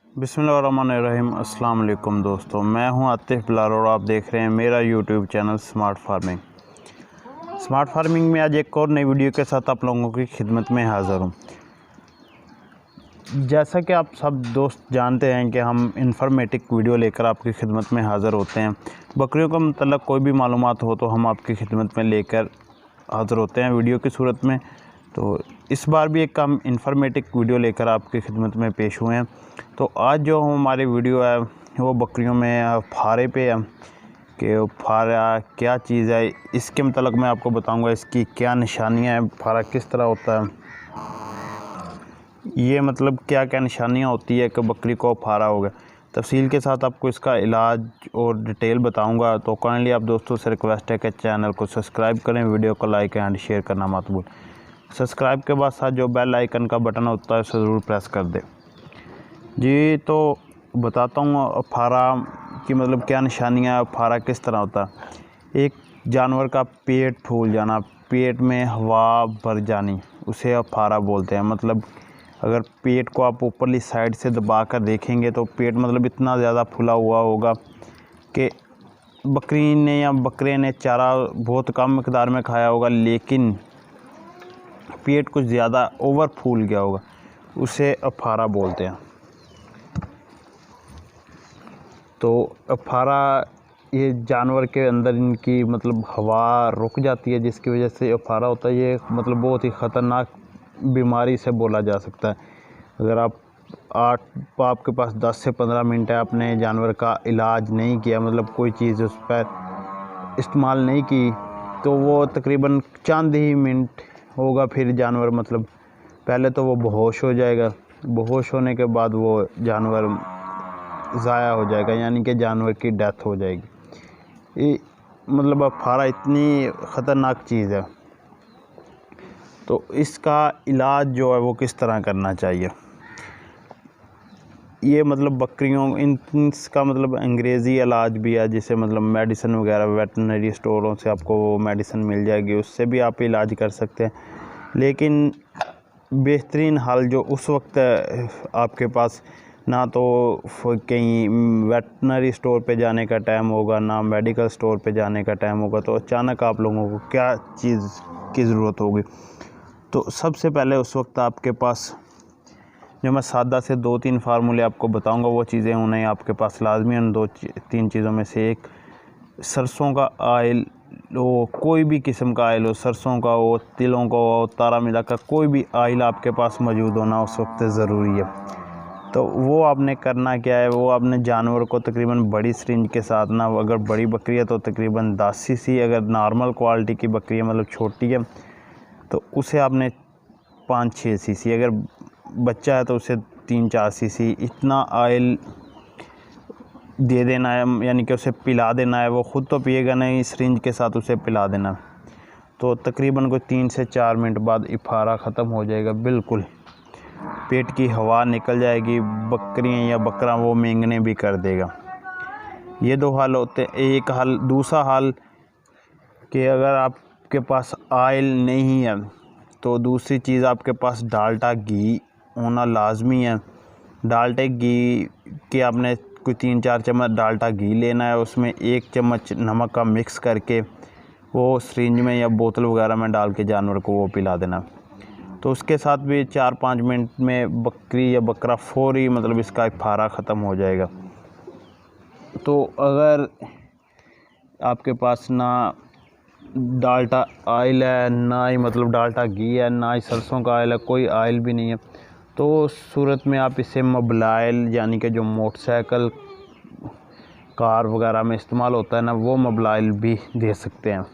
बिस्मिल्लाहिर्रहमानिर्रहीम। अस्सलाम वालेकुम दोस्तों, मैं हूं आतिफ बिलाल और आप देख रहे हैं मेरा YouTube channel smart farming. Smart farming में आज एक और नई वीडियो के साथ आप लोगों की खिदमत में हाज़िर हूं। जैसा कि आप सब दोस्त जानते हैं कि हम इंफॉर्मेटिव वीडियो लेकर आपकी खिदमत में हाज़िर होते हैं। बकरियों का मतलब कोई भी मालूमात हो तो हम आपकी खिदमत में लेकर हाज़िर होते हैं वीडियो की सूरत में। तो इस बार भी एक हम इंफॉर्मेटिव वीडियो लेकर आपकी खिदमत में पेश हुए हैं। तो आज जो हमारी वीडियो है वो बकरियों में फारे पे है कि फारा क्या चीज़ है, इसके मतलब मैं आपको बताऊंगा इसकी क्या निशानियां हैं, फारा किस तरह होता है, ये मतलब क्या क्या निशानियां होती है कि बकरी को फारा हो गया। तफसील के साथ आपको इसका इलाज और डिटेल बताऊंगा। तो काइंडली आप दोस्तों से रिक्वेस्ट है कि चैनल को सब्सक्राइब करें, वीडियो को लाइक एंड शेयर करना मत भूलें। सब्सक्राइब के बाद साथ जो बेल आइकन का बटन होता है उसे ज़रूर प्रेस कर दें। जी, तो बताता हूँ फारा की मतलब क्या निशानियाँ, फारा किस तरह होता है। एक जानवर का पेट फूल जाना, पेट में हवा भर जानी, उसे फारा बोलते हैं। मतलब अगर पेट को आप ऊपरली साइड से दबा कर देखेंगे तो पेट मतलब इतना ज़्यादा फूला हुआ होगा कि बकरी ने या बकरे ने चारा बहुत कम मिकदार में खाया होगा, लेकिन पेट कुछ ज़्यादा ओवर फूल गया होगा, उसे फारा बोलते हैं। तो फारा ये जानवर के अंदर इनकी मतलब हवा रुक जाती है, जिसकी वजह से फारा होता है। ये मतलब बहुत ही ख़तरनाक बीमारी से बोला जा सकता है। अगर आपके पास 10 से 15 मिनट है, आपने जानवर का इलाज नहीं किया, मतलब कोई चीज़ उस पर इस्तेमाल नहीं की, तो वो तकरीबन चंद ही मिनट होगा, फिर जानवर मतलब पहले तो वो बेहोश हो जाएगा। बेहोश होने के बाद वो जानवर ज़ाया हो जाएगा, यानी कि जानवर की डेथ हो जाएगी। ये मतलब फारा इतनी ख़तरनाक चीज़ है। तो इसका इलाज जो है वो किस तरह करना चाहिए, ये मतलब बकरियों इसका मतलब अंग्रेज़ी इलाज भी है, जिसे मतलब मेडिसिन वगैरह वेटनरी स्टोरों से आपको वो मेडिसिन मिल जाएगी, उससे भी आप इलाज कर सकते हैं। लेकिन बेहतरीन हल जो उस वक्त आपके पास ना तो कहीं वेटनरी स्टोर पे जाने का टाइम होगा, ना मेडिकल स्टोर पे जाने का टाइम होगा, तो अचानक आप लोगों को क्या चीज़ की ज़रूरत होगी। तो सबसे पहले उस वक्त आपके पास जो मैं सादा से 2-3 फार्मूले आपको बताऊंगा, वो चीज़ें उन्हें आपके पास लाजमी उन 2-3 चीज़ों में से एक सरसों का आयल हो, कोई भी किस्म का आयल हो, सरसों का हो, तिलों का हो, तारा मिला का कोई भी आयल आपके पास मौजूद होना उस वक्त ज़रूरी है। तो वो आपने करना क्या है, वो आपने जानवर को तकरीबन बड़ी सिरिंज के साथ ना, अगर बड़ी बकरी है तो तकरीबन 10 सीसी, अगर नॉर्मल क्वालिटी की बकरी है मतलब छोटी है तो उसे आपने 5-6 सीसी, अगर बच्चा है तो उसे 3-4 सीसी इतना ऑयल दे देना है, यानी कि उसे पिला देना है। वो ख़ुद तो पिएगा नहीं, सिरिंज के साथ उसे पिला देना। तो तकरीबन कोई 3 से 4 मिनट बाद फारा ख़त्म हो जाएगा, बिल्कुल पेट की हवा निकल जाएगी, बकरियां या बकरा वो मेंगने भी कर देगा। ये 2 हाल होते हैं। एक हाल, दूसरा हाल कि अगर आपके पास ऑयल नहीं है तो दूसरी चीज़ आपके पास डाल्डा घी होना लाजमी है। डाल्डा घी के आपने कोई 3-4 चम्मच डाल्डा घी लेना है, उसमें 1 चम्मच नमक का मिक्स करके वो सिरिंज में या बोतल वगैरह में डाल के जानवर को वो पिला देना। तो उसके साथ भी 4-5 मिनट में बकरी या बकरा फौरी मतलब इसका फारा ख़त्म हो जाएगा। तो अगर आपके पास ना डाल्डा ऑयल है, ना ही मतलब डाल्डा घी है, ना ही सरसों का ऑयल है, कोई ऑयल भी नहीं है, तो सूरत में आप इसे मोबिलाइल, यानी कि जो मोटरसाइकिल कार वगैरह में इस्तेमाल होता है ना, वो मोबिलाइल भी दे सकते हैं।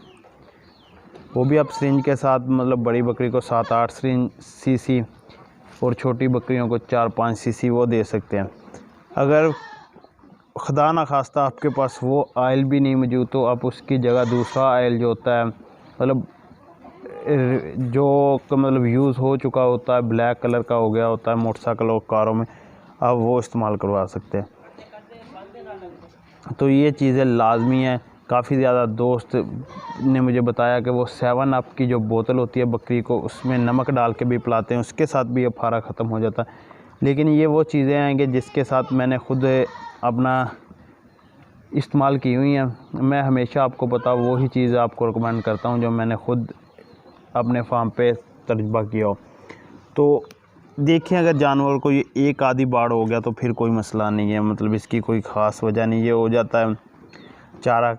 वो भी आप सिरिंज के साथ मतलब बड़ी बकरी को 7-8 सीसी और छोटी बकरियों को 4-5 सीसी वो दे सकते हैं। अगर खुदा ना खास्ता आपके पास वो ऑयल भी नहीं मौजूद तो आप उसकी जगह दूसरा ऑयल जो होता है मतलब जो मतलब यूज़ हो चुका होता है, ब्लैक कलर का हो गया होता है मोटरसाइकिल और कारों में, आप वो इस्तेमाल करवा सकते हैं। तो ये चीज़ें लाजमी हैं। काफ़ी ज़्यादा दोस्त ने मुझे बताया कि वो 7 अप की जो बोतल होती है बकरी को, उसमें नमक डाल के भी पिलाते हैं, उसके साथ भी ये फारा ख़त्म हो जाता है। लेकिन ये वो चीज़ें हैं कि जिसके साथ मैंने ख़ुद अपना इस्तेमाल की हुई हैं। मैं हमेशा आपको पता वही चीज़ आपको रिकमेंड करता हूँ जो मैंने ख़ुद अपने फार्म पे तजुर्बा किया हो। तो देखिए, अगर जानवर को ये एक आधी बार हो गया तो फिर कोई मसला नहीं है, मतलब इसकी कोई ख़ास वजह नहीं। ये हो जाता है चारा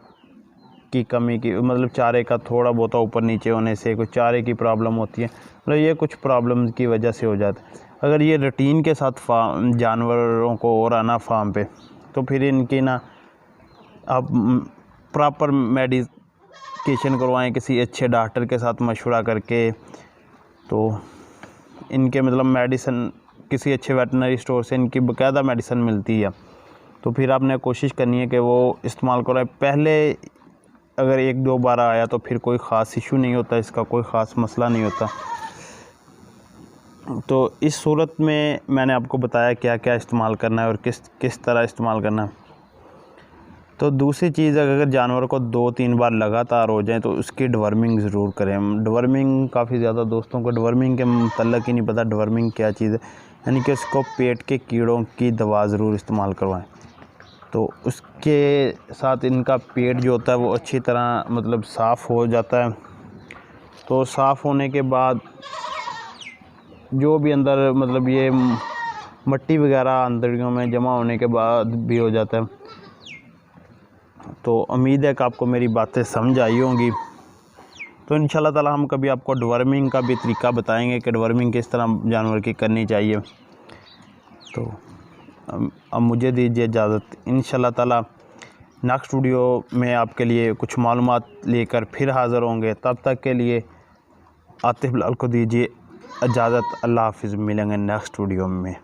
की कमी की, मतलब चारे का थोड़ा बहुत ऊपर नीचे होने से, कुछ चारे की प्रॉब्लम होती है, मतलब ये कुछ प्रॉब्लम की वजह से हो जाता है। अगर ये रूटीन के साथ जानवरों को और आना फार्म पे, तो फिर इनकी ना आप प्रॉपर मेडिकेशन करवाएं किसी अच्छे डॉक्टर के साथ मशवरा करके। तो इनके मतलब मेडिसिन किसी अच्छे वेटनरी स्टोर से इनकी बाकायदा मेडिसिन मिलती है, तो फिर आपने कोशिश करनी है कि वो इस्तेमाल कराएं। पहले अगर एक दो बार आया तो फिर कोई ख़ास इशू नहीं होता, इसका कोई ख़ास मसला नहीं होता। तो इस सूरत में मैंने आपको बताया क्या क्या इस्तेमाल करना है और किस तरह इस्तेमाल करना है। तो दूसरी चीज़, अगर जानवर को 2-3 बार लगातार हो जाए तो उसकी डिवर्मिंग ज़रूर करें। डिवर्मिंग काफ़ी ज़्यादा दोस्तों को डिवर्मिंग के मतलब ही नहीं पता डिवर्मिंग क्या चीज़ है, यानी कि उसको पेट के कीड़ों की दवा ज़रूर इस्तेमाल करवाएं। तो उसके साथ इनका पेट जो होता है वो अच्छी तरह मतलब साफ़ हो जाता है। तो साफ़ होने के बाद जो भी अंदर मतलब ये मट्टी वगैरह आंतड़ियों में जमा होने के बाद भी हो जाता है। तो उम्मीद है कि आपको मेरी बातें समझ आई होंगी। तो इंशाल्लाह ताला हम कभी आपको डिवर्मिंग का भी तरीका बताएंगे कि डिवर्मिंग किस तरह जानवर की करनी चाहिए। तो अब मुझे दीजिए इजाज़त। इंशाल्लाह ताला नेक्स्ट वीडियो में आपके लिए कुछ मालूमात लेकर फिर हाज़िर होंगे। तब तक के लिए आतिफ लाल को दीजिए इजाज़त। अल्लाह हाफ़िज़। मिलेंगे नेक्स्ट वीडियो में।